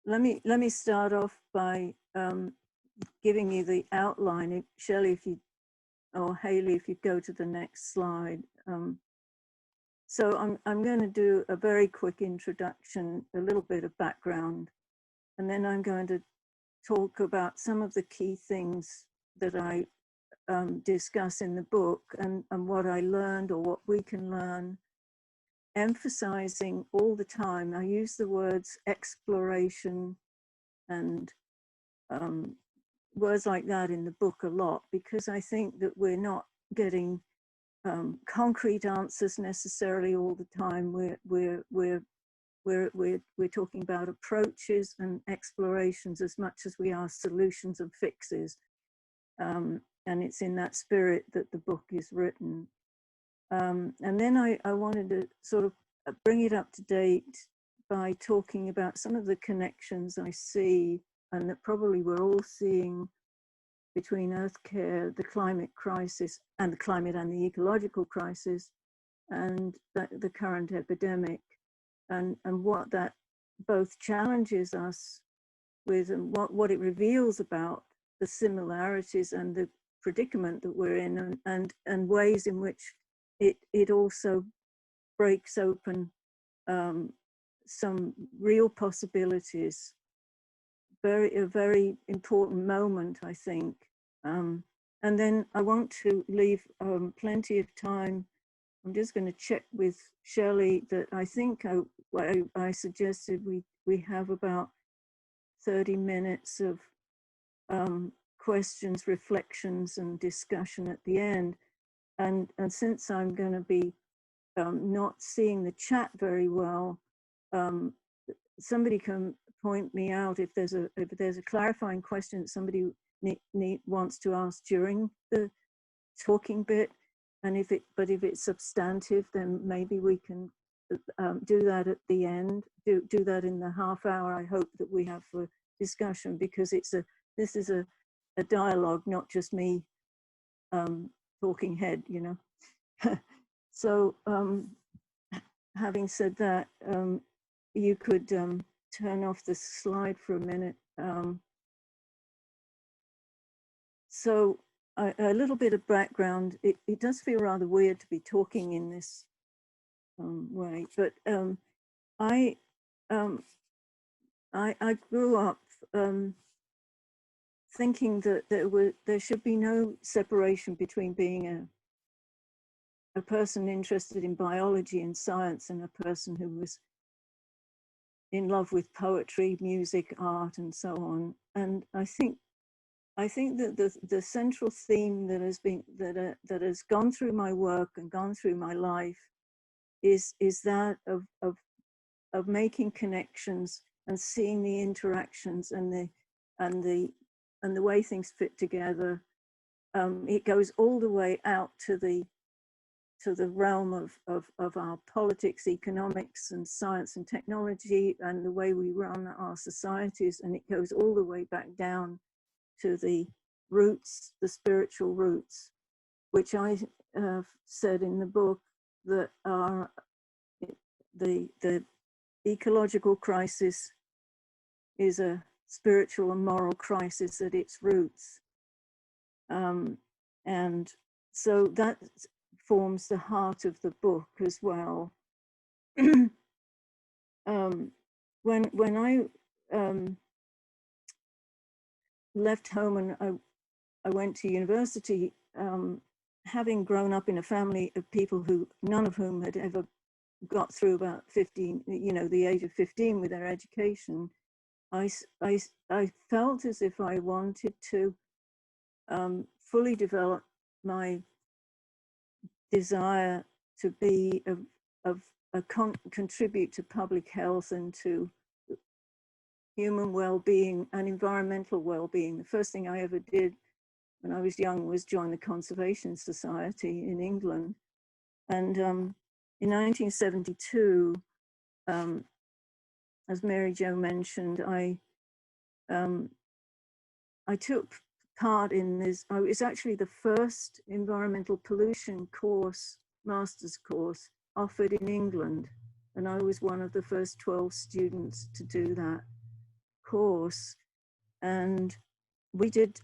let me start off by giving you the outline. Shelley, if you, or Haley, if you go to the next slide. So I'm going to do a very quick introduction, a little bit of background, and then I'm going to talk about some of the key things that I discuss in the book, and what I learned or what we can learn, emphasizing all the time. I use the words exploration and words like that in the book a lot, because I think that we're not getting concrete answers necessarily all the time. We're talking about approaches and explorations as much as we are solutions and fixes, and it's in that spirit that the book is written. And then I wanted to sort of bring it up to date by talking about some of the connections I see, and that probably we're all seeing, between earthcare, the climate crisis, and the climate and the ecological crisis, and the current epidemic, and what that both challenges us with, and what it reveals about the similarities and the predicament that we're in, and ways in which it also breaks open some real possibilities. A very important moment, I think. And then I want to leave plenty of time. I'm just going to check with Shelley that I think I suggested we have about 30 minutes of questions, reflections, and discussion at the end. And since I'm going to be not seeing the chat very well, somebody can point me out if there's a clarifying question that somebody wants to ask during the talking bit, and if it's substantive, then maybe we can do that at the end. Do that in the half hour I hope that we have for discussion, because this is a dialogue, not just me talking head, you know. So having said that, you could turn off the slide for a minute. So a little bit of background. It does feel rather weird to be talking in this way, but I grew up thinking that there should be no separation between being a person interested in biology and science and a person who was in love with poetry, music, art, and so on. And I think that the central theme that has gone through my work and gone through my life is that of making connections and seeing the interactions and the way things fit together. It goes all the way out to the realm of our politics, economics, and science and technology, and the way we run our societies, and it goes all the way back down to the roots, the spiritual roots, which I have said in the book that are the ecological crisis is a spiritual and moral crisis at its roots. And so that forms the heart of the book as well. When I left home and I went to university, having grown up in a family of people who, none of whom had ever got through about 15, you know, the age of 15 with their education, I felt as if I wanted to fully develop my desire to be contribute to public health and to human well-being and environmental well-being. The first thing I ever did when I was young was join the Conservation Society in England. And in 1972, as Mary Jo mentioned, I took part in this. I was actually the first environmental pollution course, master's course, offered in England. And I was one of the first 12 students to do that. course, and we did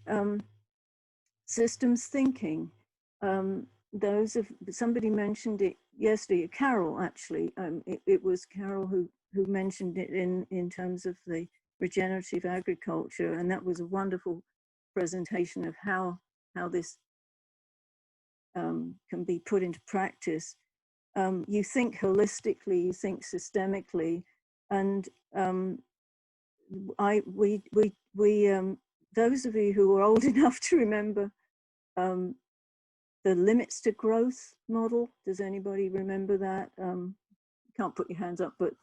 systems thinking. Somebody mentioned it yesterday, Carol actually, it was Carol who mentioned it in terms of the regenerative agriculture, and that was a wonderful presentation of how this can be put into practice. You think holistically, you think systemically, and those of you who are old enough to remember the limits to growth model, does anybody remember that? Can't put your hands up, but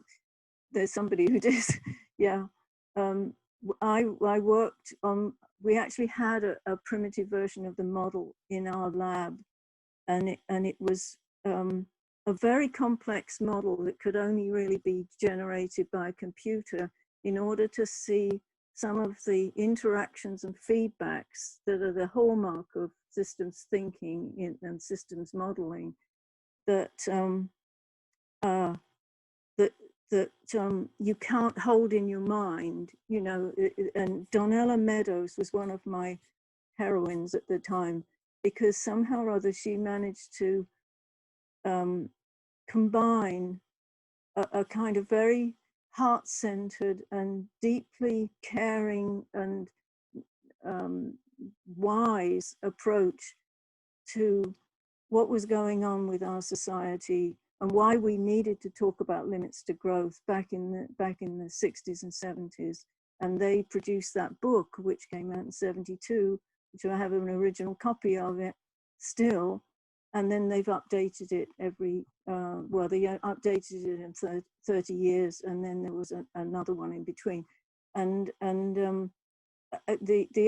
there's somebody who does. Yeah. I worked on, we actually had a primitive version of the model in our lab, and it was a very complex model that could only really be generated by a computer in order to see some of the interactions and feedbacks that are the hallmark of systems thinking and systems modeling that you can't hold in your mind, you know. And Donella Meadows was one of my heroines at the time, because somehow or other she managed to combine a kind of very heart-centered and deeply caring and wise approach to what was going on with our society and why we needed to talk about limits to growth back in the 60s and 70s. And they produced that book, which came out in 72, which I have an original copy of it still. And then they've updated it every, well, they updated it in 30 years, and then there was another one in between. And the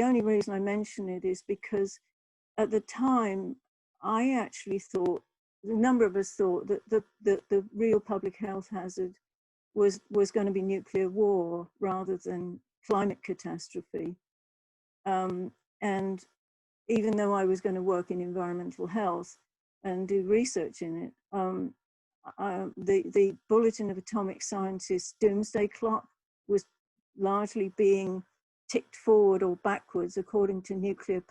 only reason I mention it is because at the time, I actually thought, a number of us thought that the real public health hazard was going to be nuclear war rather than climate catastrophe. And even though I was going to work in environmental health and do research in it, the Bulletin of Atomic Scientists doomsday clock was largely being ticked forward or backwards according to nuclear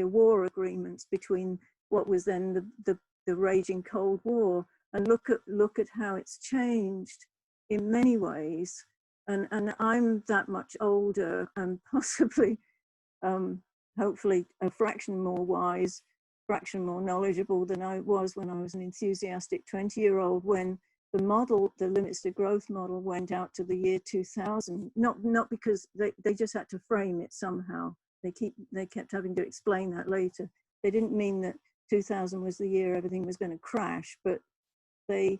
war agreements between what was then the raging Cold War. And look at how it's changed in many ways. And I'm that much older and possibly, hopefully, a fraction more wise, fraction more knowledgeable than I was when I was an enthusiastic 20-year-old, when the model, the limits to growth model, went out to the year 2000. Not because they just had to frame it somehow. They kept having to explain that later. They didn't mean that 2000 was the year everything was going to crash, but they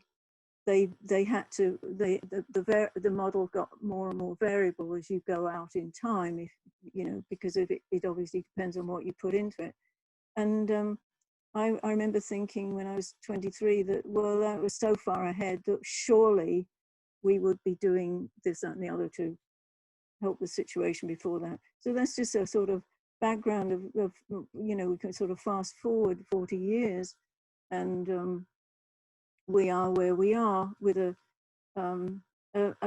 had to. The model got more and more variable as you go out in time, if you know, because it obviously depends on what you put into it. And I remember thinking when I was 23 that, well, that was so far ahead that surely we would be doing this, that, and the other to help the situation before that. So that's just a sort of background of you know, we can sort of fast forward 40 years, and we are where we are with a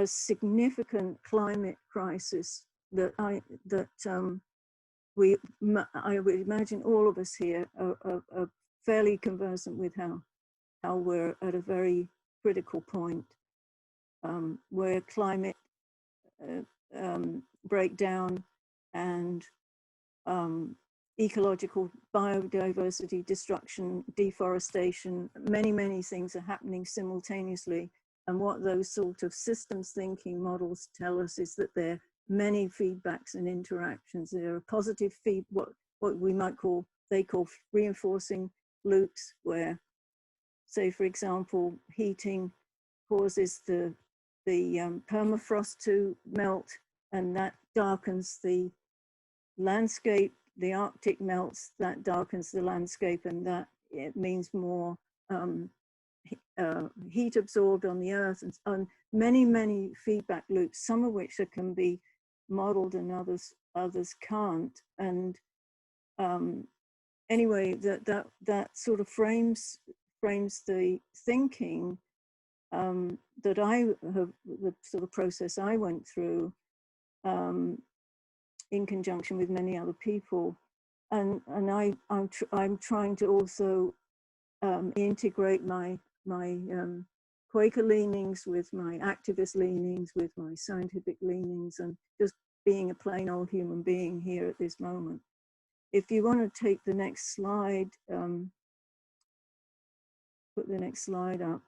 significant climate crisis that I would imagine all of us here are fairly conversant with how we're at a very critical point where climate breakdown and ecological biodiversity destruction, deforestation, many things are happening simultaneously. And what those sort of systems thinking models tell us is that there are many feedbacks and interactions. There are positive what we might call, they call reinforcing loops, where, say, for example, heating causes the permafrost to melt, and that darkens the landscape. The Arctic melts, that darkens the landscape, and that it means more heat absorbed on the earth, and many feedback loops, some of which can be modeled and others can't. And anyway, that sort of frames the thinking that I have, the sort of process I went through, in conjunction with many other people. And I'm trying to also integrate my Quaker leanings with my activist leanings, with my scientific leanings, and just being a plain old human being here at this moment. If you want to take the next slide, put the next slide up.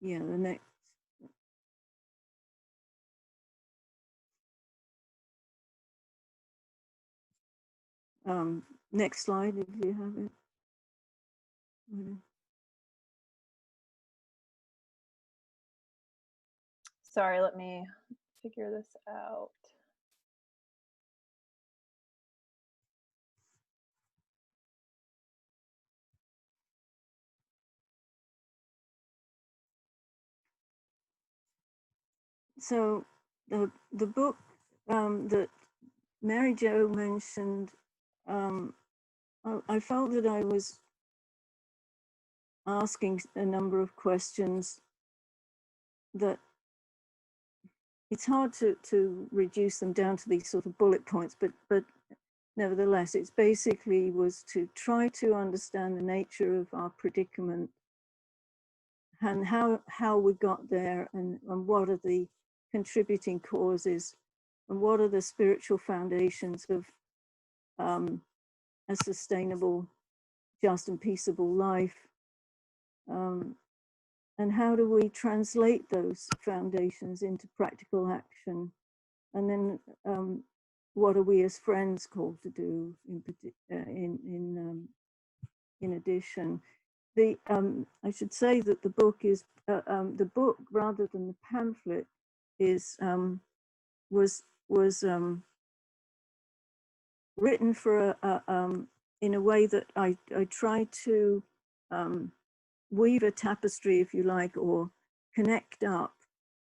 Yeah, the next. Next slide, if you have it. Sorry, let me figure this out. So the book that Mary Jo mentioned, I felt that I was asking a number of questions that it's hard to reduce them down to these sort of bullet points, but nevertheless, it's basically was to try to understand the nature of our predicament and how we got there, and what are the contributing causes, and what are the spiritual foundations of a sustainable, just and peaceable life, and how do we translate those foundations into practical action, and then what are we as friends called to do in addition. I should say that the book is the book rather than the pamphlet is was written for in a way that I tried to weave a tapestry, if you like, or connect up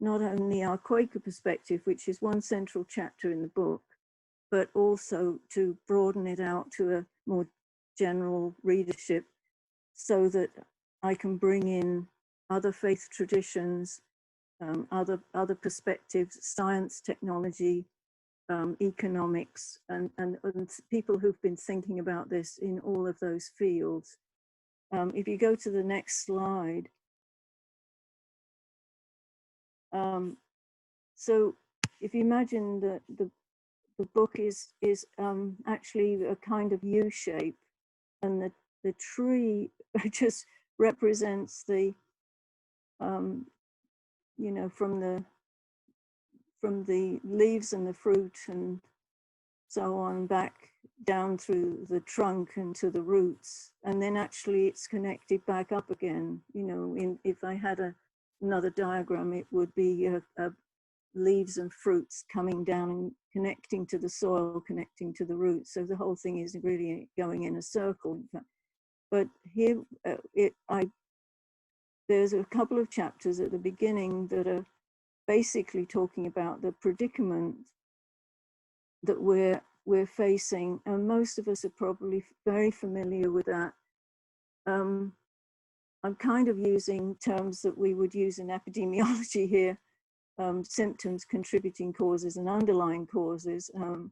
not only our Quaker perspective, which is one central chapter in the book, but also to broaden it out to a more general readership, so that I can bring in other faith traditions, other perspectives, science, technology, economics, and people who've been thinking about this in all of those fields. If you go to the next slide. So if you imagine that the book is actually a kind of U shape, and the tree just represents the you know, from the leaves and the fruit and so on, back down through the trunk and to the roots, and then actually it's connected back up again. You know, if I had another diagram, it would be leaves and fruits coming down and connecting to the soil, connecting to the roots. So the whole thing is really going in a circle, in fact. But here, there's a couple of chapters at the beginning that are basically talking about the predicament that we're facing, and most of us are probably very familiar with that. I'm kind of using terms that we would use in epidemiology here, symptoms, contributing causes, and underlying causes, and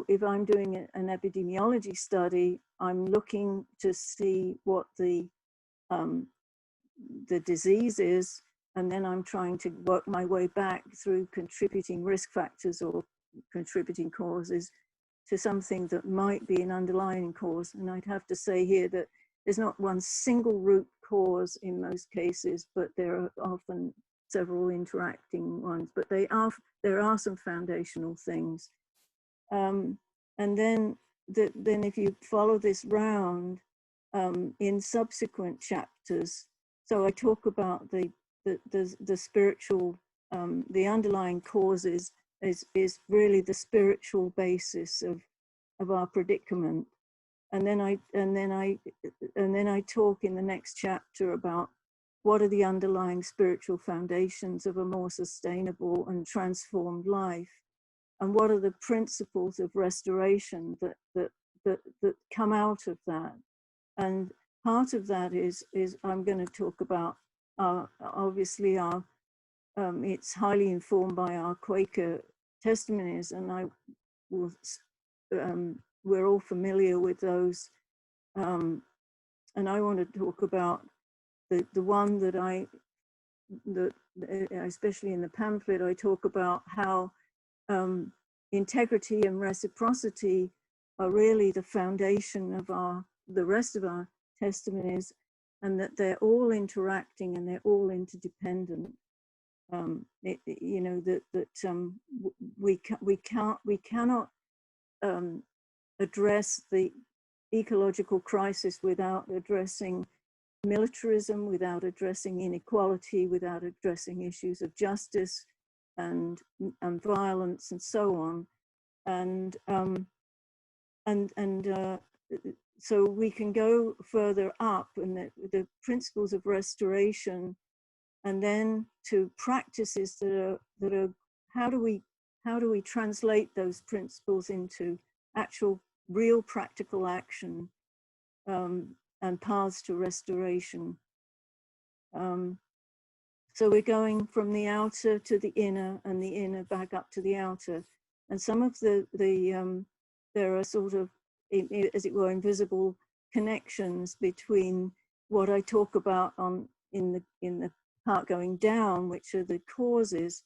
if I'm doing an epidemiology study, I'm looking to see what the disease is, and then I'm trying to work my way back through contributing risk factors or contributing causes to something that might be an underlying cause. And I'd have to say here that there's not one single root cause in most cases, but there are often several interacting ones, but there are some foundational things. And then if you follow this round in subsequent chapters, so I talk about the spiritual, the underlying causes is really the spiritual basis of our predicament. And then I talk in the next chapter about what are the underlying spiritual foundations of a more sustainable and transformed life, and what are the principles of restoration that that come out of that. And part of that is I'm going to talk about obviously our it's highly informed by our Quaker testimonies, and I will we're all familiar with those, and I want to talk about the one that especially in the pamphlet I talk about how integrity and reciprocity are really the foundation of the rest of our testimonies, and that they're all interacting and they're all interdependent. You know, we cannot address the ecological crisis without addressing militarism, without addressing inequality, without addressing issues of justice and violence and so on. And so we can go further up, and the principles of restoration, and then to practices that are how do we translate those principles into actual real practical action and paths to restoration. So we're going from the outer to the inner, and the inner back up to the outer. And some of there are sort of, as it were, invisible connections between what I talk about in the part going down, which are the causes.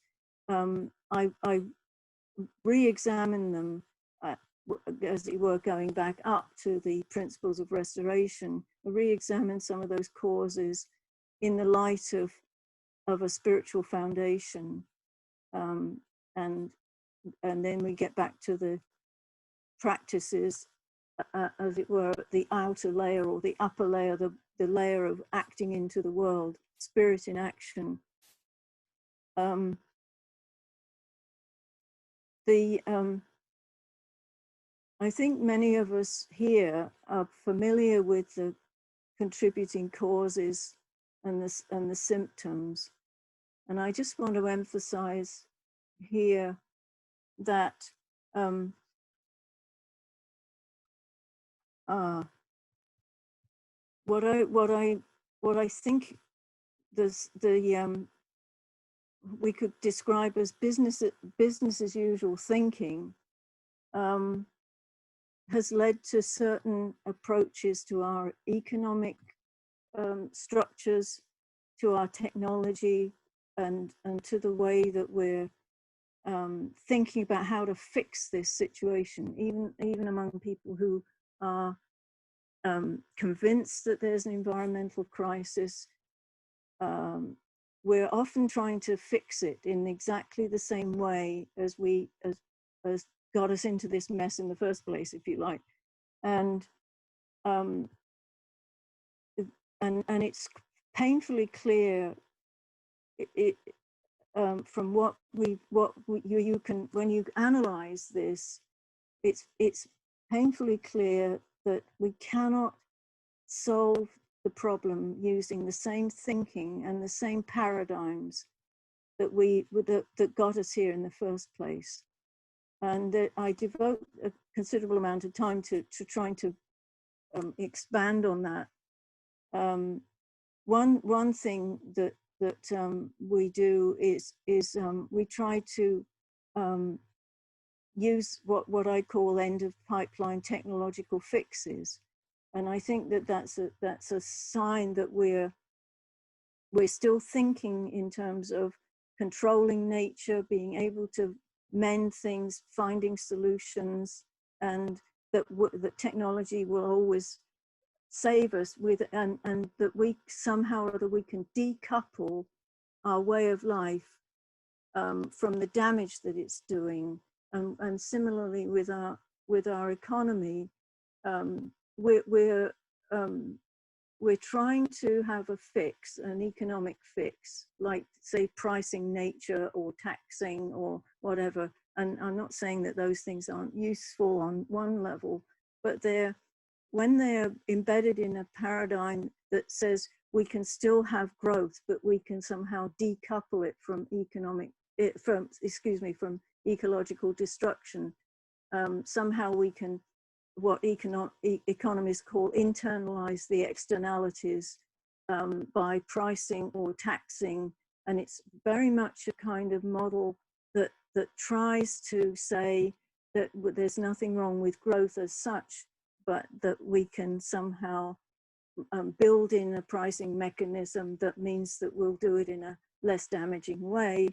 I re-examine them as it were, going back up to the principles of restoration. I re-examine some of those causes in the light of a spiritual foundation, and then we get back to the practices, as it were, the outer layer or the upper layer, the layer of acting into the world, spirit in action. I think many of us here are familiar with the contributing causes and the symptoms. And I just want to emphasize here that what I think we could describe as business as usual thinking has led to certain approaches to our economic structures, to our technology, and to the way that we're thinking about how to fix this situation, even among people who are convinced that there's an environmental crisis. We're often trying to fix it in exactly the same way as got us into this mess in the first place, if you like. And it's painfully clear from what you can, when you analyze this, it's painfully clear that we cannot solve the problem using the same thinking and the same paradigms that got us here in the first place. And that I devote a considerable amount of time to trying to expand on that. One thing that we do is we try to use what I call end of pipeline technological fixes, and I think that that's a sign that we're still thinking in terms of controlling nature, being able to mend things, finding solutions, and that technology will always save us with, and that we somehow or other we can decouple our way of life from the damage that it's doing. And similarly with our economy, we're trying to have a fix, an economic fix, like say pricing nature or taxing or whatever. And I'm not saying that those things aren't useful on one level, but when they're embedded in a paradigm that says we can still have growth, but we can somehow decouple it from from ecological destruction. Somehow we can what economists call internalize the externalities by pricing or taxing. And it's very much a kind of model that tries to say that there's nothing wrong with growth as such, but that we can somehow build in a pricing mechanism that means that we'll do it in a less damaging way.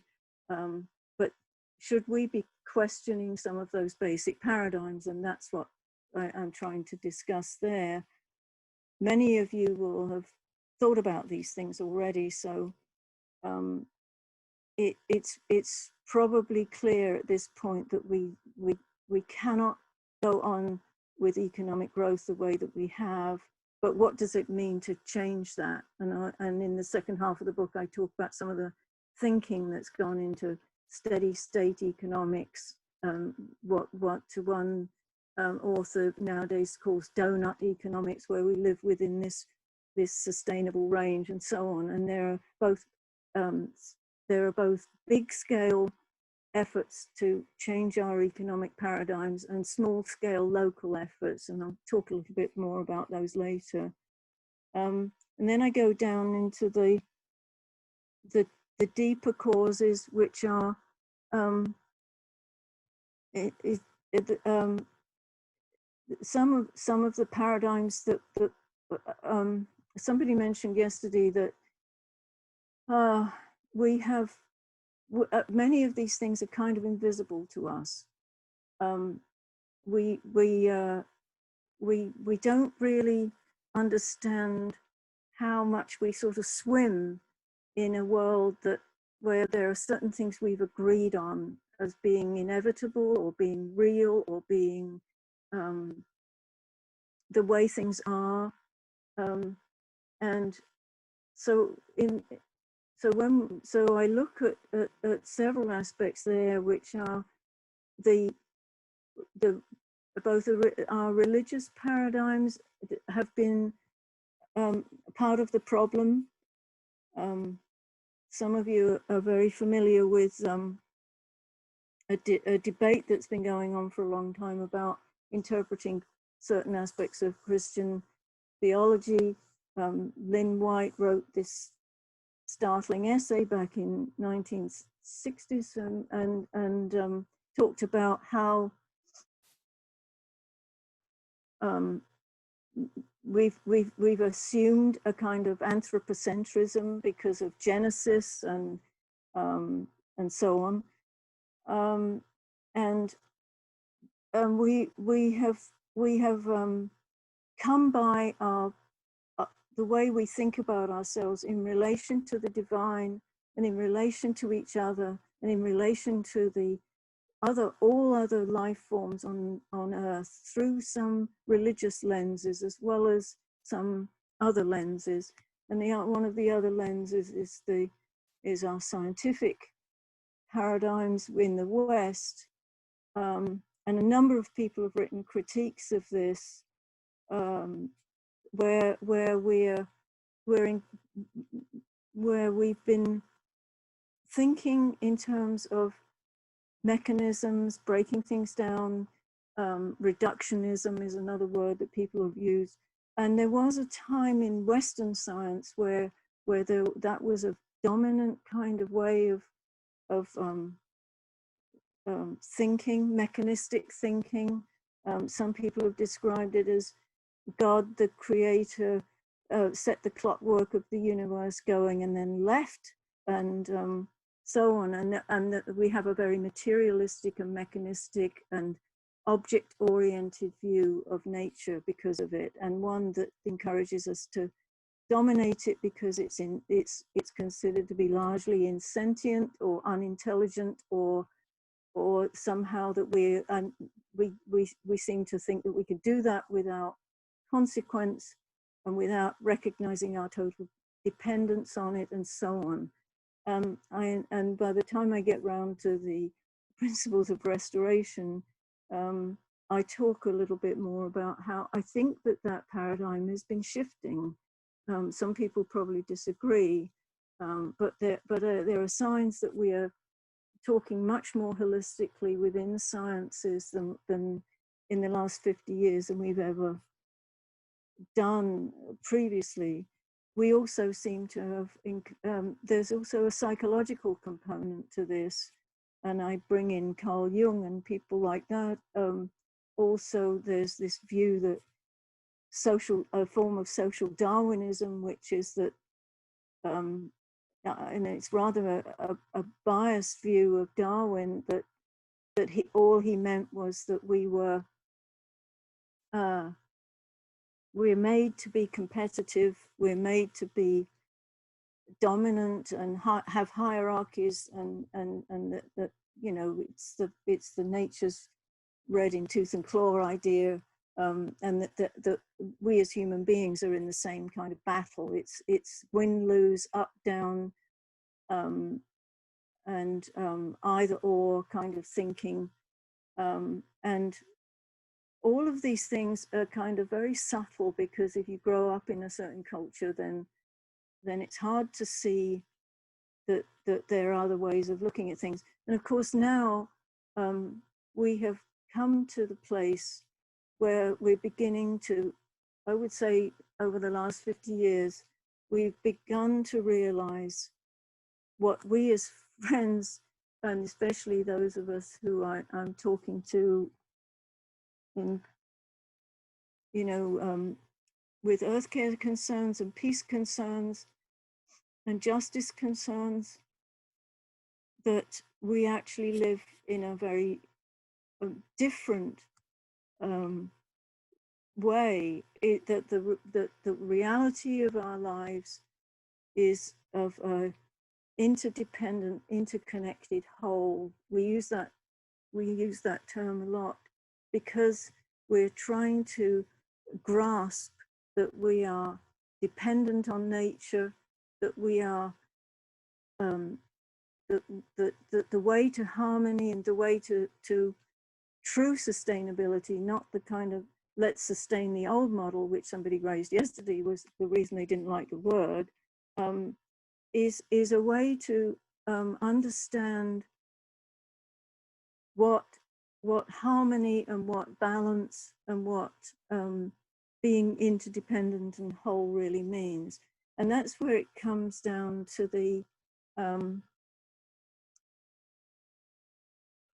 But should we be questioning some of those basic paradigms? And that's what I'm trying to discuss there. Many of you will have thought about these things already, so it's probably clear at this point that we cannot go on with economic growth the way that we have. But what does it mean to change that? And in the second half of the book, I talk about some of the thinking that's gone into steady state economics, what one author nowadays calls donut economics, where we live within this sustainable range and so on. And there are both big scale efforts to change our economic paradigms and small scale local efforts. And I'll talk a little bit more about those later. And then I go down into the deeper causes, which are some of the paradigms that somebody mentioned yesterday, that we have many of these things are kind of invisible to us. We don't really understand how much we sort of swim in a world where there are certain things we've agreed on as being inevitable or being real or being the way things are. And so I look at several aspects there, which are both our religious paradigms have been part of the problem. Some of you are very familiar with a debate that's been going on for a long time about interpreting certain aspects of Christian theology. Lynn White wrote this startling essay back in 1960s and talked about how we've assumed a kind of anthropocentrism because of Genesis and so on, and we have come by the way we think about ourselves in relation to the divine and in relation to each other and in relation to all other life forms on Earth through some religious lenses as well as some other lenses. And one of the other lenses is our scientific paradigms in the West. And a number of people have written critiques of this, where we've been thinking in terms of mechanisms, breaking things down. Reductionism is another word that people have used. And there was a time in Western science where that was a dominant kind of way of thinking, mechanistic thinking. Some people have described it as God, the creator, set the clockwork of the universe going and then left, and so on. And that we have a very materialistic and mechanistic and object-oriented view of nature because of it, and one that encourages us to dominate it because it's considered to be largely insentient or unintelligent, or somehow that we seem to think that we could do that without consequence and without recognizing our total dependence on it, and so on. And by the time I get round to the principles of restoration, I talk a little bit more about how I think that paradigm has been shifting. Some people probably disagree, but there are signs that we are talking much more holistically within sciences than in the last 50 years than we've ever done previously. We also seem to have, there's also a psychological component to this, and I bring in Carl Jung and people like that. Also, there's this view that a form of social Darwinism, which is that, and it's rather a biased view of Darwin, that all he meant was that we're made to be competitive, we're made to be dominant and have hierarchies, and that you know, it's the nature's red in tooth and claw idea, and that we as human beings are in the same kind of battle. It's win lose, up down, and either or kind of thinking, and all of these things are kind of very subtle, because if you grow up in a certain culture, then it's hard to see that there are other ways of looking at things. And of course now we have come to the place where we're beginning to, I would say over the last 50 years, we've begun to realize what we as friends, and especially those of us who I'm talking to in, you know, with earthcare concerns and peace concerns and justice concerns, that we actually live in a very different way. That the reality of our lives is of a interdependent, interconnected whole. We use that term a lot because we're trying to grasp that we are dependent on nature, that we are the way to harmony and the way to true sustainability, not the kind of let's sustain the old model, which somebody raised yesterday was the reason they didn't like the word, is a way to understand what harmony and what balance and what being interdependent and whole really means. And that's where it comes down to the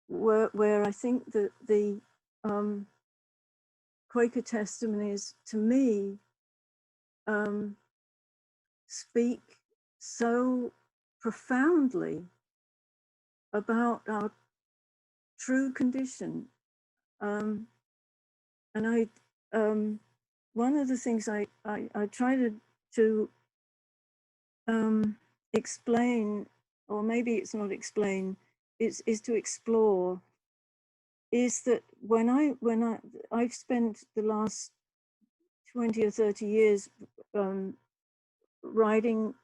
where I think that the Quaker testimonies, to me, speak so profoundly about our true condition. And I, one of the things I try to explain, or maybe it's not explain, is to explore, is that when I've spent the last 20 or 30 years writing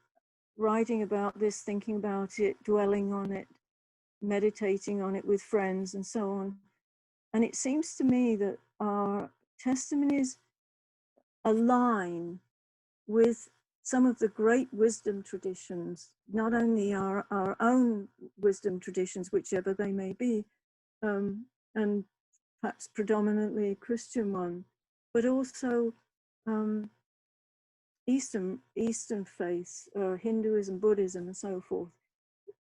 about this, thinking about it, dwelling on it, meditating on it with friends and so on. And it seems to me that our testimonies align with some of the great wisdom traditions, not only our own wisdom traditions, whichever they may be, and perhaps predominantly a Christian one, but also Eastern faiths, Hinduism, Buddhism, and so forth.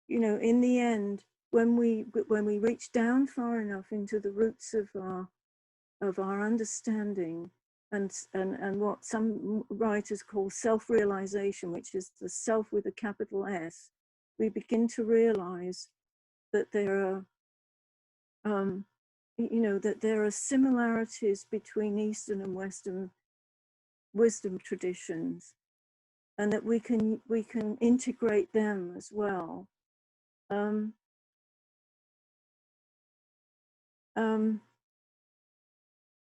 You know, in the end, when we reach down far enough into the roots of our understanding, and what some writers call self-realization, which is the self with a capital S, we begin to realize that there are you know, that there are similarities between Eastern and Western wisdom traditions, and that we can integrate them as well.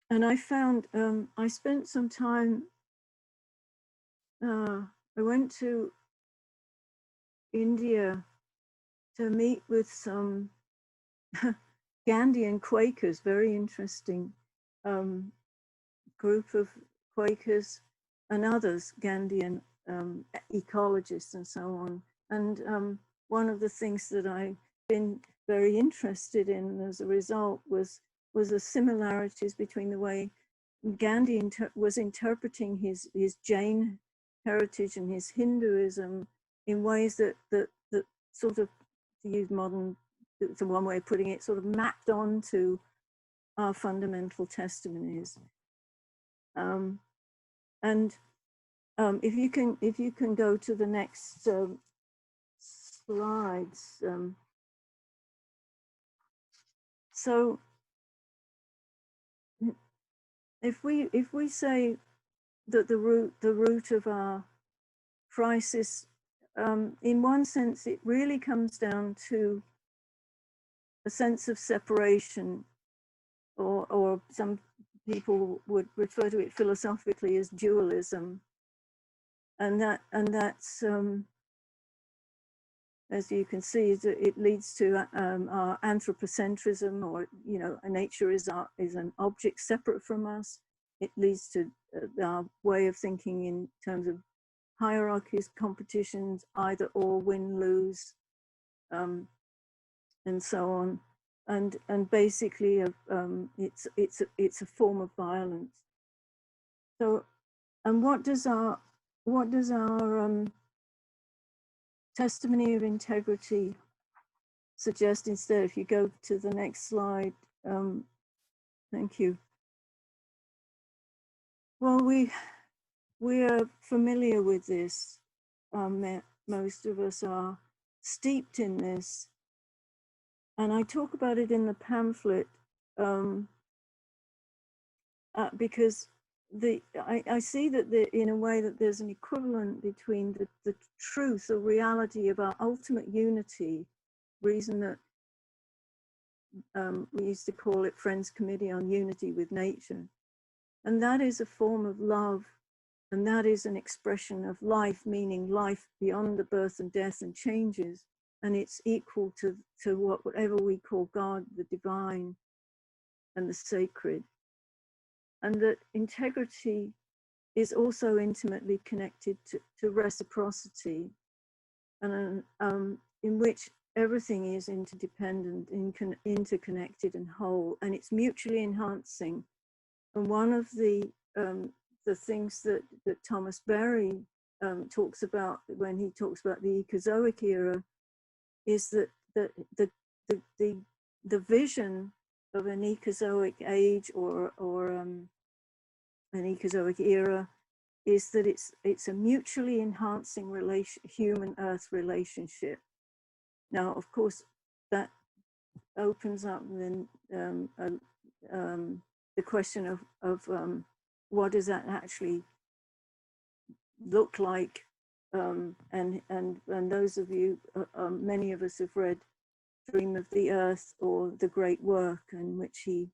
And I found, I spent some time, I went to India to meet with some Gandhi and Quakers, very interesting group of Quakers and others, Gandhian ecologists and so on. And one of the things that I've been very interested in as a result was was the similarities between the way Gandhi was interpreting his Jain heritage and his Hinduism in ways that sort of, to use modern, it's one way of putting it, sort of mapped onto our fundamental testimonies. If you can go to the next slides. So if we say that the root of our crisis, in one sense, it really comes down to a sense of separation, or some people would refer to it philosophically as dualism, and that's as you can see, it leads to our anthropocentrism, or nature is an object separate from us. It leads to our way of thinking in terms of hierarchies, competitions, either or, win, lose, and so on, and basically it's a form of violence. So, and what does our testimony of integrity suggest instead? If you go to the next slide, thank you. Well, we are familiar with this. Most of us are steeped in this, and I talk about it in the pamphlet because I see that in a way that there's an equivalent between the truth or reality of our ultimate unity, reason that we used to call it Friends Committee on Unity with Nature, and that is a form of love, and that is an expression of life, meaning life beyond the birth and death and changes, and it's equal to whatever we call God, the divine, and the sacred. And that integrity is also intimately connected to reciprocity, and in which everything is interdependent, interconnected and whole, and it's mutually enhancing. And one of the things that Thomas Berry talks about when he talks about the Ecozoic era is that the vision of an Ecozoic age or an Ecozoic era is that it's a mutually enhancing human-earth relationship. Now, of course, that opens up then the question of what does that actually look like? And those of you, many of us have read Dream of the Earth or The Great Work, in which he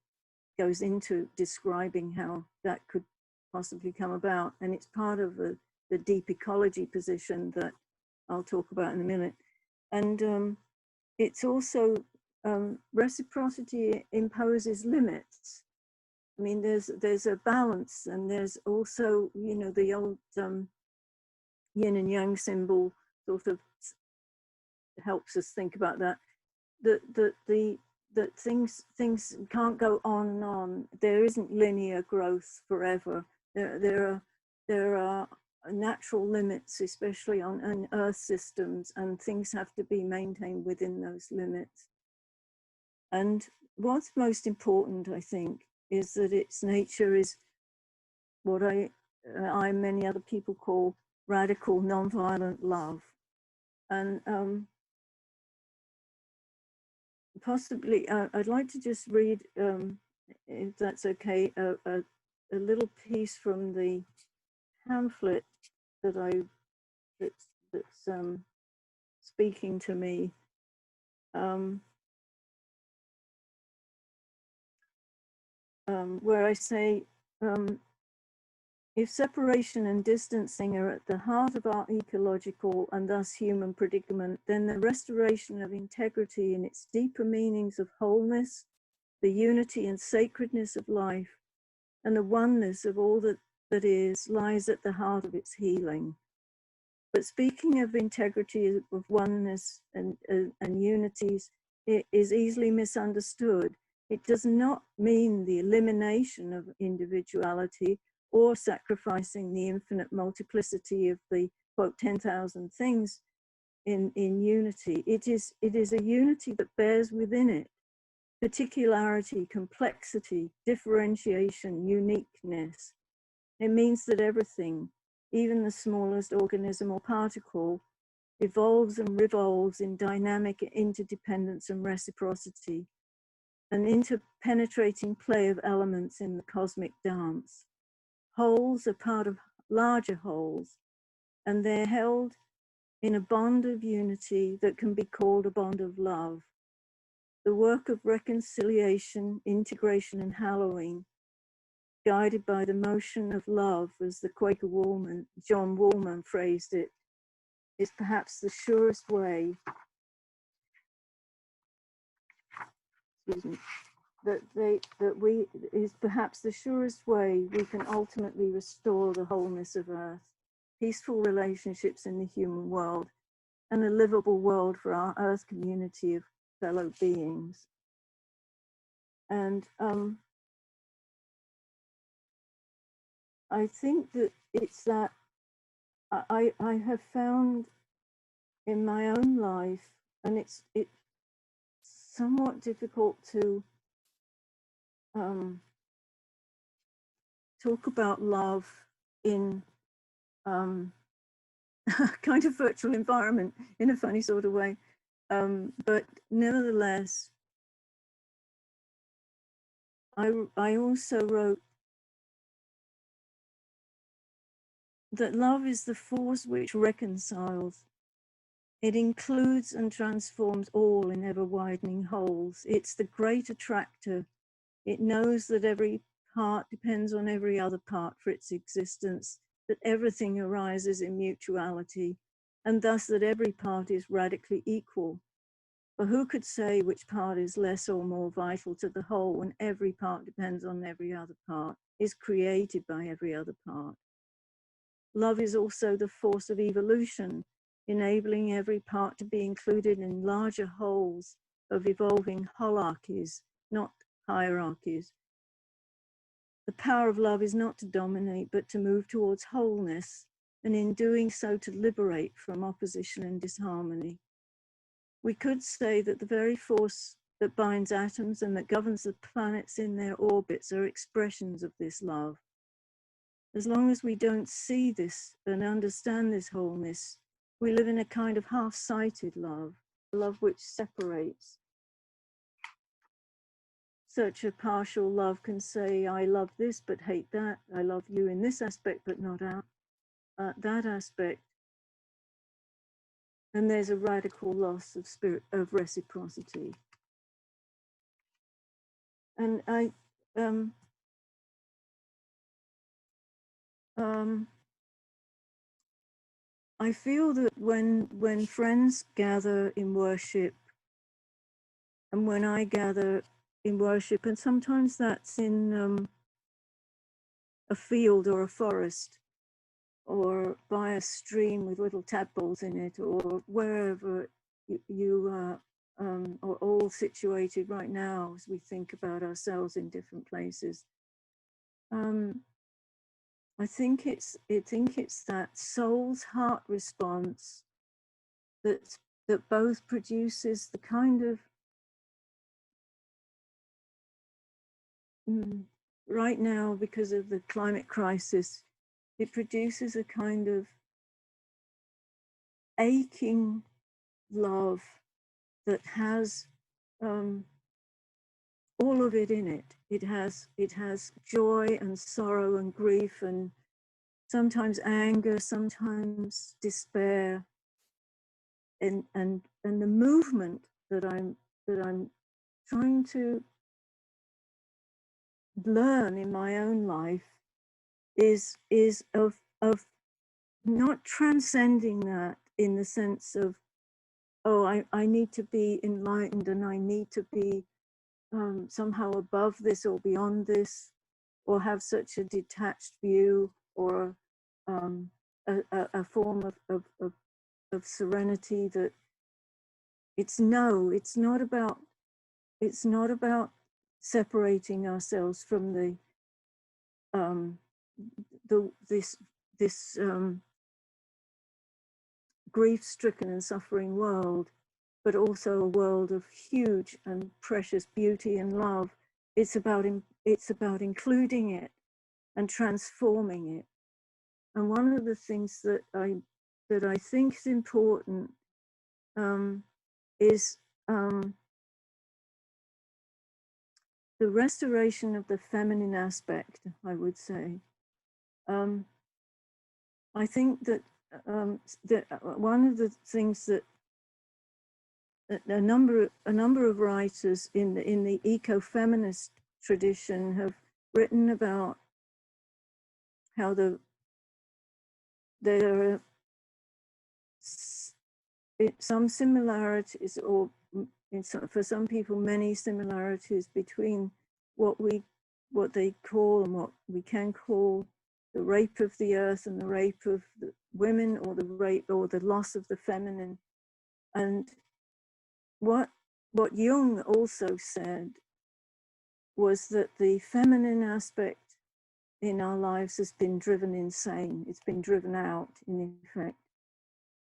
goes into describing how that could possibly come about. And it's part of the deep ecology position that I'll talk about in a minute. And it's also, reciprocity imposes limits. I mean, there's a balance, and there's also, the old yin and yang symbol sort of helps us think about that. That things can't go on and on. There isn't linear growth forever. There are natural limits, especially on Earth systems, and things have to be maintained within those limits. And what's most important, I think, is that its nature is what I and many other people call radical nonviolent love. And possibly, I'd like to just read, if that's okay, a little piece from the pamphlet that's speaking to me. Where I say, if separation and distancing are at the heart of our ecological and thus human predicament, then the restoration of integrity in its deeper meanings of wholeness, the unity and sacredness of life, and the oneness of all that is, lies at the heart of its healing. But speaking of integrity, of oneness and unities, it is easily misunderstood. It does not mean the elimination of individuality or sacrificing the infinite multiplicity of the, quote, 10,000 things in unity. It is a unity that bears within it particularity, complexity, differentiation, uniqueness. It means that everything, even the smallest organism or particle, evolves and revolves in dynamic interdependence and reciprocity, an interpenetrating play of elements in the cosmic dance. Wholes are part of larger wholes, and they're held in a bond of unity that can be called a bond of love. The work of reconciliation, integration, and hallowing, guided by the motion of love, as the Quaker John Woolman phrased it, is perhaps the surest way, is perhaps the surest way we can ultimately restore the wholeness of Earth, peaceful relationships in the human world, and a livable world for our Earth community of fellow beings. And I think that it's that I have found in my own life, and it's somewhat difficult to talk about love in kind of virtual environment in a funny sort of way. But nevertheless, I also wrote that love is the force which reconciles. It includes and transforms all in ever-widening wholes. It's the great attractor. It knows that every part depends on every other part for its existence, that everything arises in mutuality, and thus that every part is radically equal. But who could say which part is less or more vital to the whole when every part depends on every other part, is created by every other part? Love is also the force of evolution, enabling every part to be included in larger wholes of evolving holarchies, not hierarchies. The power of love is not to dominate, but to move towards wholeness, and in doing so to liberate from opposition and disharmony. We could say that the very force that binds atoms and that governs the planets in their orbits are expressions of this love. As long as we don't see this and understand this wholeness, we live in a kind of half-sighted love, a love which separates. Such a partial love can say, I love this but hate that. I love you in this aspect but not that aspect. And there's a radical loss of reciprocity. And I feel that when friends gather in worship, and when I gather in worship, and sometimes that's in a field or a forest, or by a stream with little tadpoles in it, or wherever you are all situated right now as we think about ourselves in different places. I think it's that soul's heart response that both produces the kind of right now, because of the climate crisis, it produces a kind of aching love that has all of it in it. It has joy and sorrow and grief and sometimes anger, sometimes despair, and the movement that I'm trying to learn in my own life is of not transcending that in the sense of, oh, I need to be enlightened and I need to be somehow above this or beyond this, or have such a detached view, or a form of serenity that it's not about separating ourselves from this grief-stricken and suffering world, but also a world of huge and precious beauty and love. It's about including it and transforming it. And one of the things that I think is important is the restoration of the feminine aspect, I would say. I think that one of the things that a number of writers in the eco-feminist tradition have written about how there are some similarities, or for some people many similarities, between what they call and what we can call the rape of the earth and the rape of the women, or the rape or the loss of the feminine. And what Jung also said was that the feminine aspect in our lives has been driven insane. It's been driven out, in effect.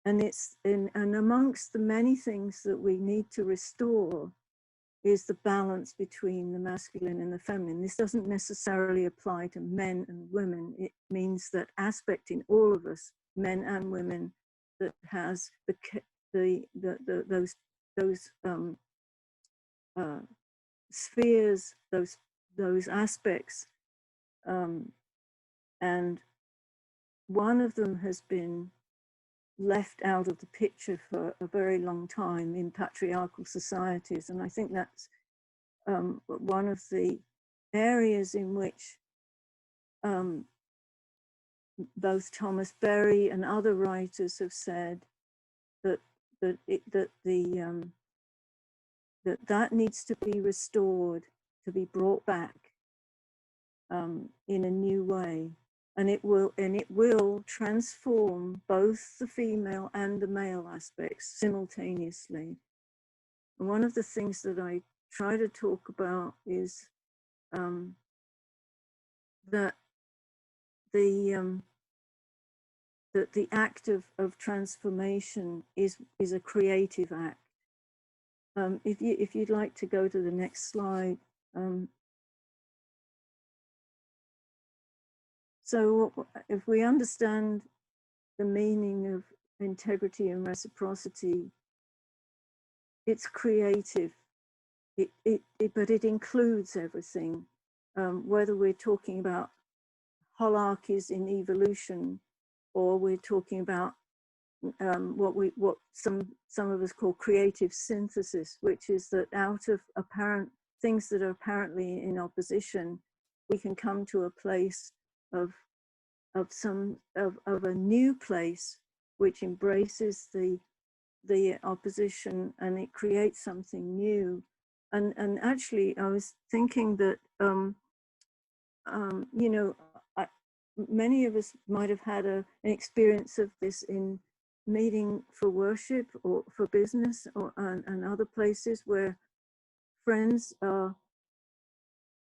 And and amongst the many things that we need to restore is the balance between the masculine and the feminine. This doesn't necessarily apply to men and women. It means that aspect in all of us, men and women, that has those spheres, those aspects, and one of them has been left out of the picture for a very long time in patriarchal societies. And I think that's one of the areas in which both Thomas Berry and other writers have said that that needs to be restored, to be brought back in a new way. And it will transform both the female and the male aspects simultaneously. And one of the things that I try to talk about is that the act of transformation is a creative act. If you'd like to go to the next slide. So if we understand the meaning of integrity and reciprocity, it's creative, but it includes everything, whether we're talking about hierarchies in evolution, or we're talking about what some of us call creative synthesis, which is that out of apparent things that are apparently in opposition, we can come to a place of a new place which embraces the opposition, and it creates something new. And actually, I was thinking that you know, many of us might have had an experience of this in meeting for worship or for business, or and other places where friends are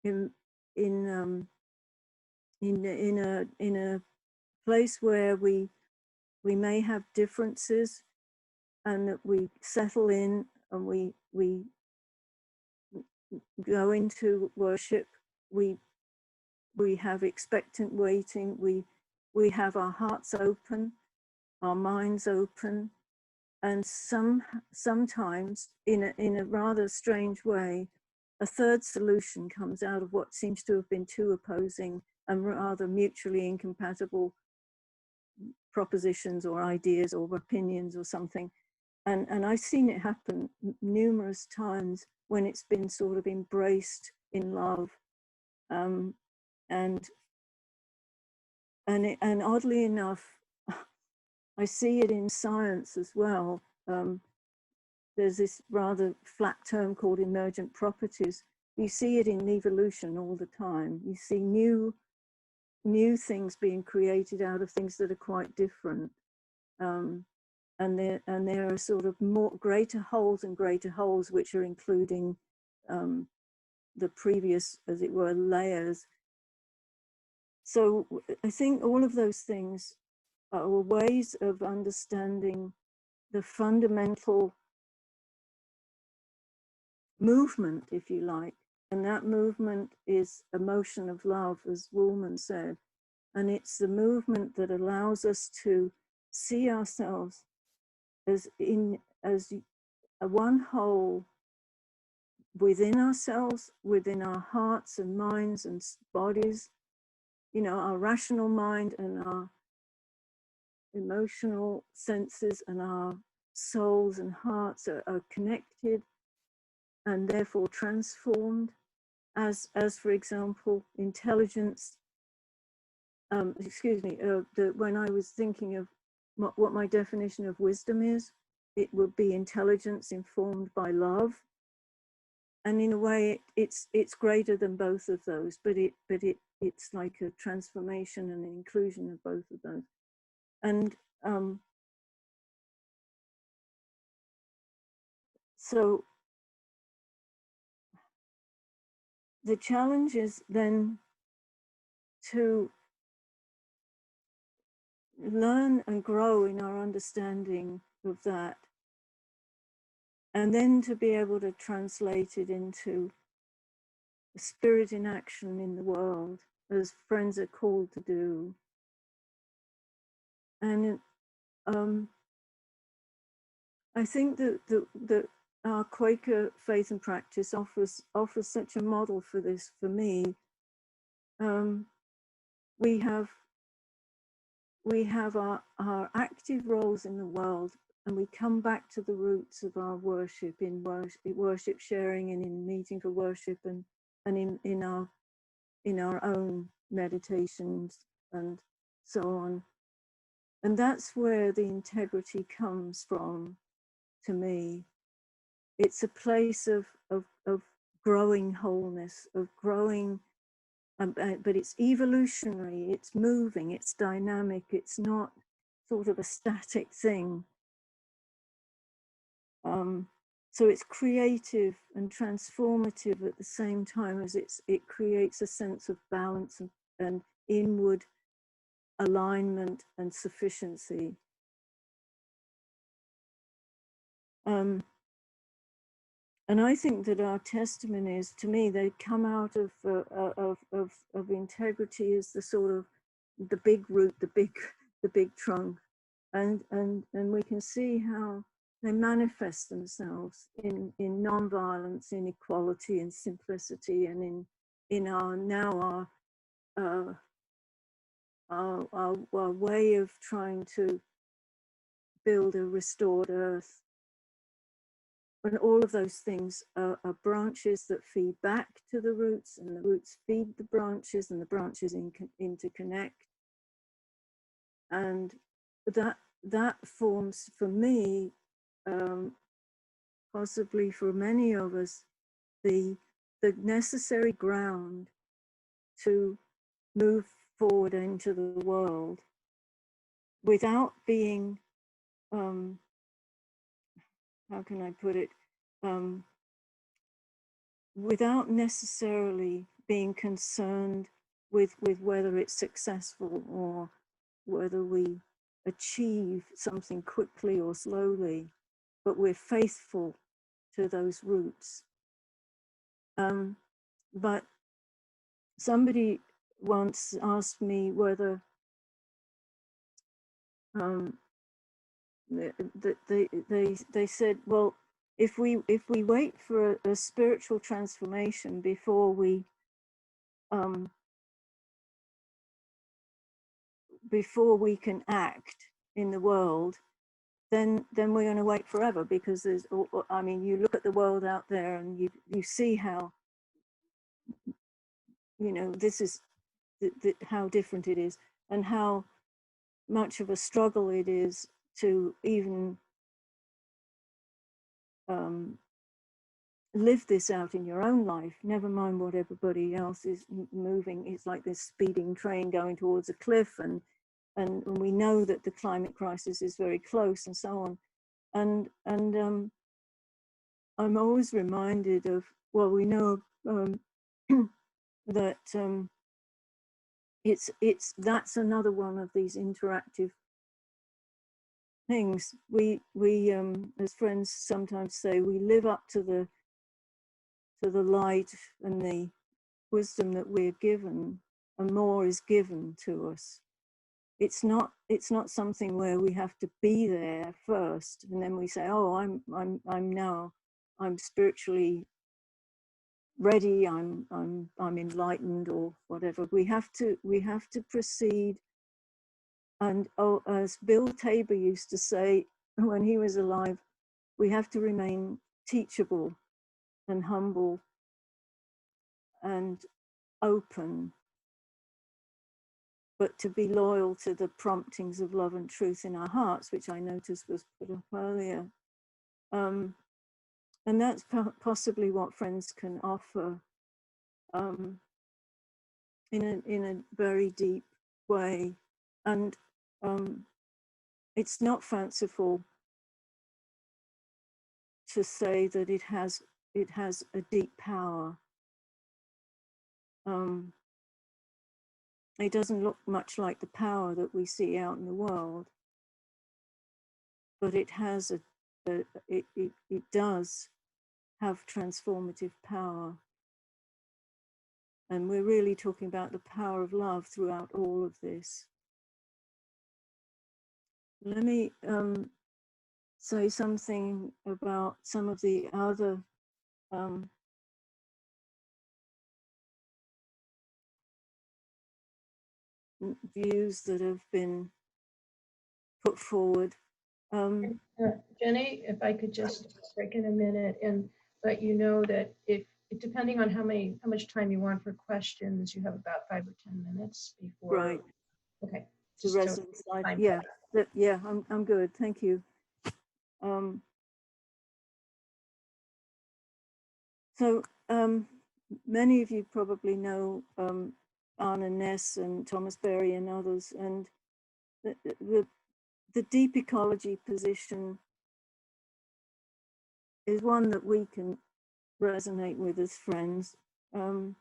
in a place where we may have differences, and that we settle in and we go into worship. We have expectant waiting. We have our hearts open, our minds open, and sometimes in a rather strange way, a third solution comes out of what seems to have been two opposing and rather mutually incompatible propositions or ideas or opinions or something. And I've seen it happen numerous times when it's been sort of embraced in love. And oddly enough, I see it in science as well. There's this rather flat term called emergent properties. You see it in evolution all the time. You see new things being created out of things that are quite different. And there are sort of greater wholes and greater wholes, which are including the previous, as it were, layers. So I think all of those things are ways of understanding the fundamental movement, if you like. And that movement is a motion of love, as Woolman said. And it's the movement that allows us to see ourselves as a one whole within ourselves, within our hearts and minds and bodies, you know, our rational mind and our emotional senses and our souls and hearts are connected and therefore transformed as for example, intelligence. When I was thinking of what my definition of wisdom is, it would be intelligence informed by love. And in a way, it's greater than both of those, but it's like a transformation and an inclusion of both of those. And so the challenge is then to learn and grow in our understanding of that, and then to be able to translate it into spirit in action in the world, as friends are called to do. And I think that our Quaker faith and practice offers such a model for this. For me, we have our active roles in the world, and we come back to the roots of our worship in worship sharing and in meeting for worship and in our own meditations and so on. And that's where the integrity comes from, to me. It's a place of growing wholeness, of growing, but it's evolutionary, it's moving, it's dynamic, it's not sort of a static thing. So it's creative and transformative at the same time as it creates a sense of balance and inward alignment and sufficiency. And I think that our testimonies, to me, they come out of integrity as the sort of the big root, the big trunk, and we can see how they manifest themselves in nonviolence, in equality, in simplicity, and in our way of trying to build a restored earth. And all of those things are branches that feed back to the roots, and the roots feed the branches, and the branches interconnect. And that forms, for me, possibly for many of us, the necessary ground to move forward into the world without being, how can I put it, without necessarily being concerned with whether it's successful or whether we achieve something quickly or slowly, but we're faithful to those roots. But somebody once asked me whether they said, well, if we wait for a spiritual transformation before we can act in the world, then we're going to wait forever, because there's, I mean, you look at the world out there and you see how, you know, this is how different it is, and how much of a struggle it is to even live this out in your own life, never mind what everybody else is moving. It's like this speeding train going towards a cliff, and we know that the climate crisis is very close, and so on. And I'm always reminded of, well, we know that that's another one of these interactive things. We as friends sometimes say, we live up to the light and the wisdom that we're given, and more is given to us. It's not something where we have to be there first and then we say, oh, I'm spiritually ready, I'm enlightened or whatever. We have to proceed. And as Bill Tabor used to say when he was alive, we have to remain teachable and humble and open, but to be loyal to the promptings of love and truth in our hearts, which I noticed was put up earlier. And that's possibly what friends can offer in a very deep way. And it's not fanciful to say that it has a deep power. It doesn't look much like the power that we see out in the world, but it has it does have transformative power. And we're really talking about the power of love throughout all of this. Let me say something about some of the other views that have been put forward. Jenny, if I could just break in a minute and let you know that if depending on how much time you want for questions, you have about 5 or 10 minutes before. Right. Okay. The resident slide. Yeah. Yeah. I'm good. Thank you. So many of you probably know Arne Naess and Thomas Berry and others, and the deep ecology position is one that we can resonate with as friends. The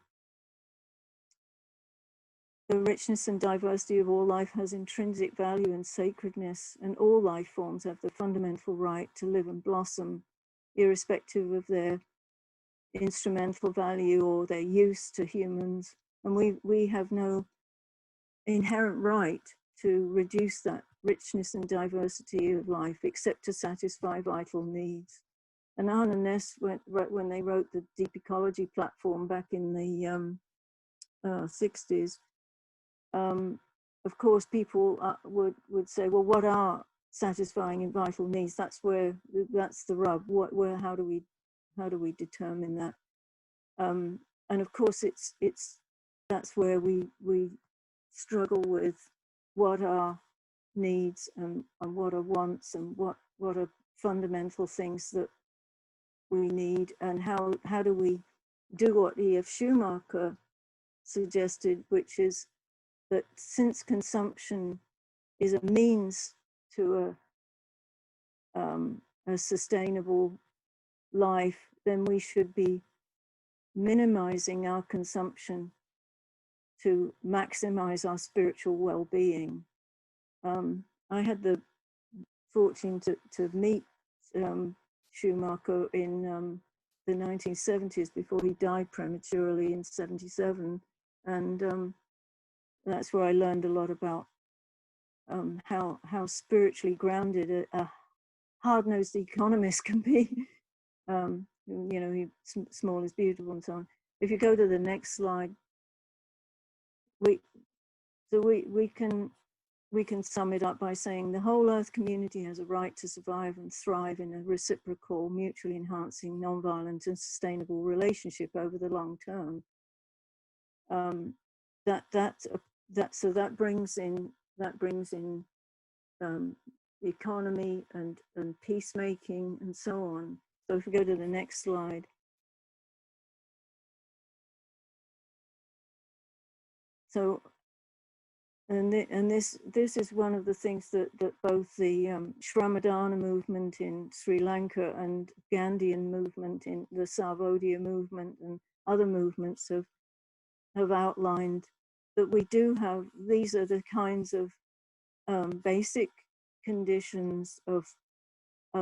richness and diversity of all life has intrinsic value and sacredness, and all life forms have the fundamental right to live and blossom, irrespective of their instrumental value or their use to humans. And we have no inherent right to reduce that richness and diversity of life except to satisfy vital needs. And Arne Naess, when they wrote the Deep Ecology platform back in the 60s, of course, people would say, well, what are satisfying and vital needs? That's the rub. How do we determine that? And of course, that's where we struggle with what are needs and what are wants and what are fundamental things that we need, and how do we do what E.F. Schumacher suggested, which is that since consumption is a means to a sustainable life, then we should be minimizing our consumption to maximize our spiritual well-being. I had the fortune to meet Schumacher in the 1970s before he died prematurely in 77. And that's where I learned a lot about how spiritually grounded a hard-nosed economist can be. You know, small is beautiful and so on. If you go to the next slide, we can sum it up by saying the whole Earth community has a right to survive and thrive in a reciprocal, mutually enhancing, non-violent and sustainable relationship over the long term. So that brings in economy and peacemaking and so on. So if we go to the next slide. So, and this is one of the things that both the Shramadana movement in Sri Lanka and Gandhian movement in the Sarvodaya movement and other movements have outlined, that we do have, these are the kinds of basic conditions of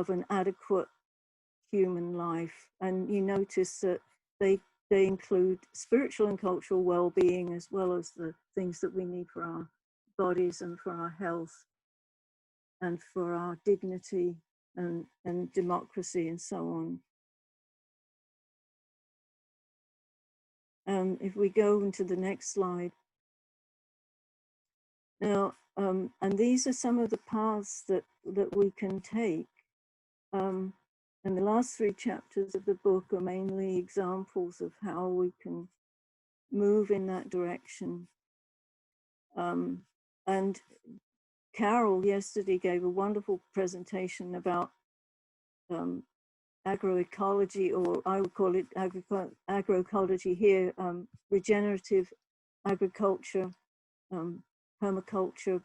an adequate human life. And you notice that they include spiritual and cultural well-being, as well as the things that we need for our bodies and for our health and for our dignity and democracy and so on. If we go into the next slide. Now, and these are some of the paths that we can take. And the last 3 chapters of the book are mainly examples of how we can move in that direction. And Carol yesterday gave a wonderful presentation about agroecology, or I would call it agroecology here, regenerative agriculture, permaculture,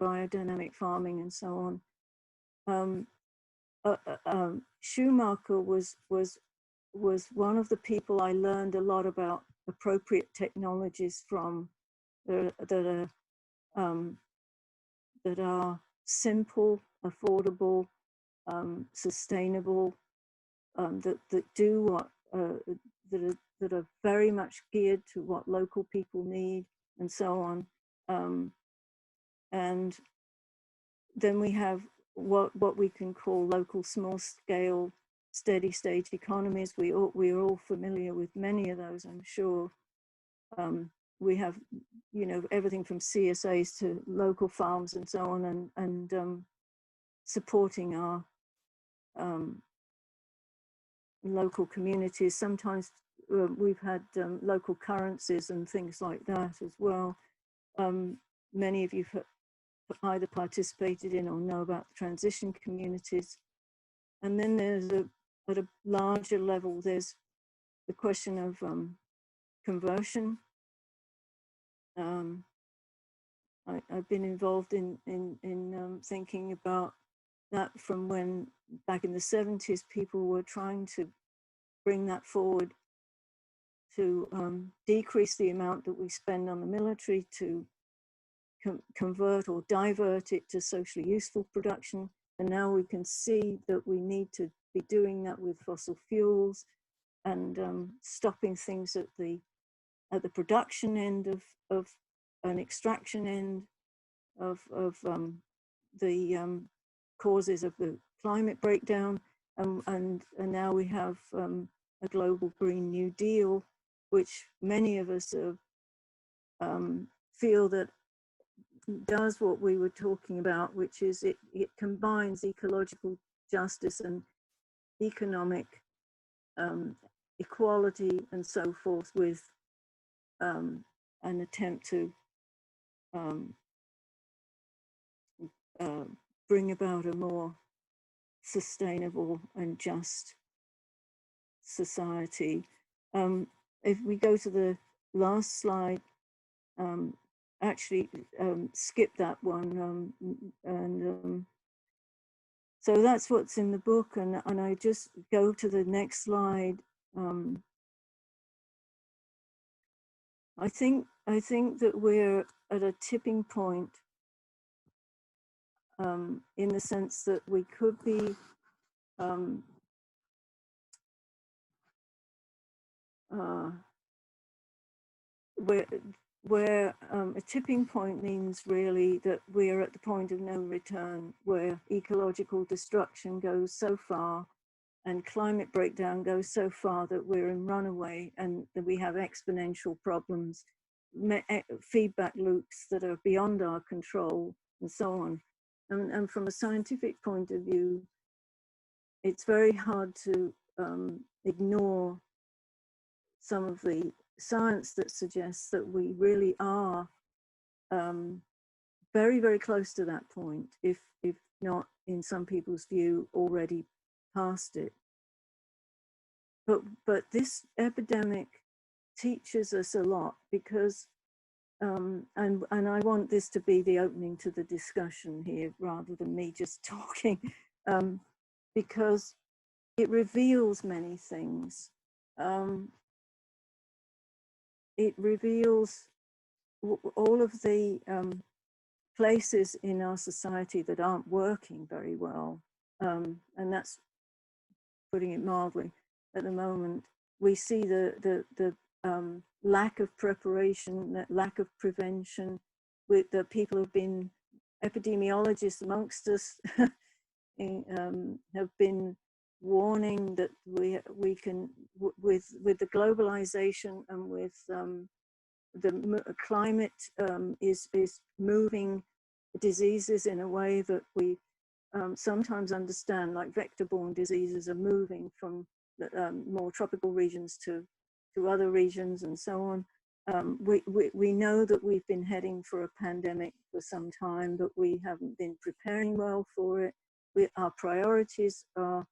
biodynamic farming, and so on. Schumacher was one of the people I learned a lot about appropriate technologies from, that are simple, affordable, sustainable, that do what that are very much geared to what local people need, and so on. And then we have what we can call local small scale steady state economies. We are all familiar with many of those, I'm sure. We have, you know, everything from CSAs to local farms and so on, and supporting our local communities. Sometimes we've had local currencies and things like that as well. Many of you have either participated in or know about the transition communities. And then there's at a larger level, there's the question of conversion. I've been involved in thinking about that from when, back in the 70s, people were trying to bring that forward to decrease the amount that we spend on the military, to convert or divert it to socially useful production. And now we can see that we need to be doing that with fossil fuels, and stopping things at the production end of an extraction end of the causes of the climate breakdown. And now we have a global Green New Deal, which many of us feel that does what we were talking about, which is it combines ecological justice and economic equality and so forth with an attempt to bring about a more sustainable and just society. If we go to the last slide, actually skip that one, so that's what's in the book, and I just go to the next slide. I think that we're at a tipping point, in the sense that we could be where a tipping point means really that we're at the point of no return, where ecological destruction goes so far and climate breakdown goes so far that we're in runaway, and that we have exponential problems, feedback loops that are beyond our control, and so on. And from a scientific point of view, it's very hard to ignore some of the science that suggests that we really are very, very close to that point, if not, in some people's view, already past it. But this epidemic teaches us a lot, because and I want this to be the opening to the discussion here rather than me just talking, because it reveals many things. it reveals all of the places in our society that aren't working very well, and that's putting it mildly. At the moment, we see the lack of preparation, the lack of prevention. With the people who've been epidemiologists amongst us have been warning that we can, with the globalization and with the climate is moving diseases in a way that we sometimes understand, like vector-borne diseases are moving from more tropical regions to other regions and so on. We know that we've been heading for a pandemic for some time, but we haven't been preparing well for it. Our priorities are,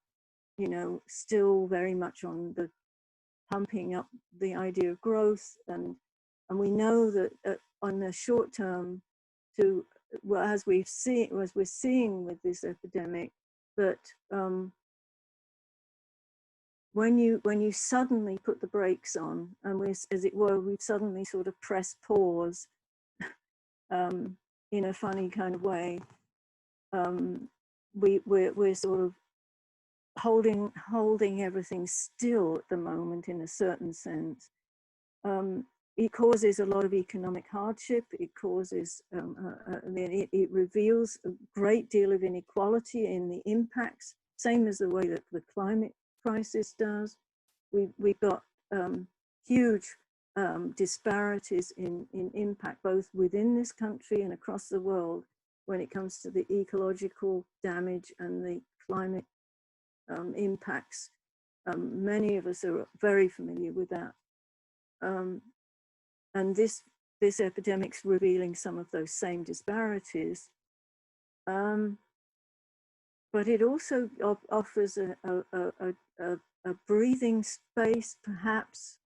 you know, still very much on the pumping up the idea of growth, and we know that on the short term, well, as we're seeing with this epidemic, that when you suddenly put the brakes on, and as it were, we've suddenly sort of pressed pause in a funny kind of way. We're sort of holding everything still at the moment in a certain sense. It causes a lot of economic hardship. It causes, it reveals a great deal of inequality in the impacts, same as the way that the climate crisis does. We've got huge disparities in impact, both within this country and across the world, when it comes to the ecological damage and the climate impacts. Many of us are very familiar with that. And this epidemic's revealing some of those same disparities. But it also offers a breathing space, perhaps.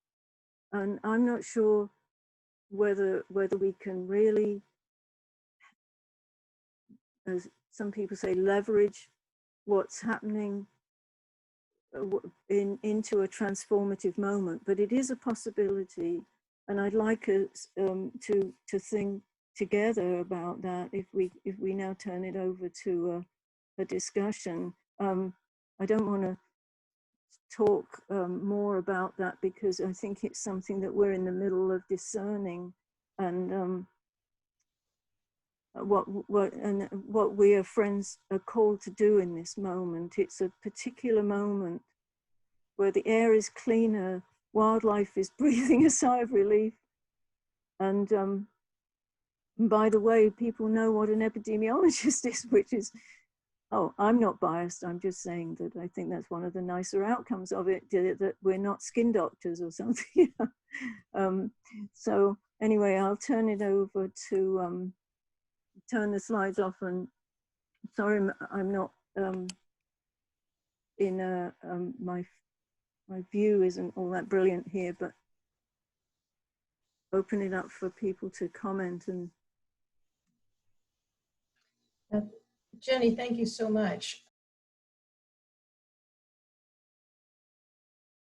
And I'm not sure whether we can really, as some people say, leverage what's happening into a transformative moment. But it is a possibility. And I'd like us to think together about that if we now turn it over to a discussion. I don't want to talk more about that because I think it's something that we're in the middle of discerning, and what we are friends are called to do in this moment. It's a particular moment where the air is cleaner, wildlife is breathing a sigh of relief. And by the way, people know what an epidemiologist is, which is, oh, I'm not biased. I'm just saying that I think that's one of the nicer outcomes of it, that we're not skin doctors or something. So anyway, I'll turn it over to, turn the slides off, and sorry, I'm not in a, my view isn't all that brilliant here, but open it up for people to comment. And Jenny, thank you so much.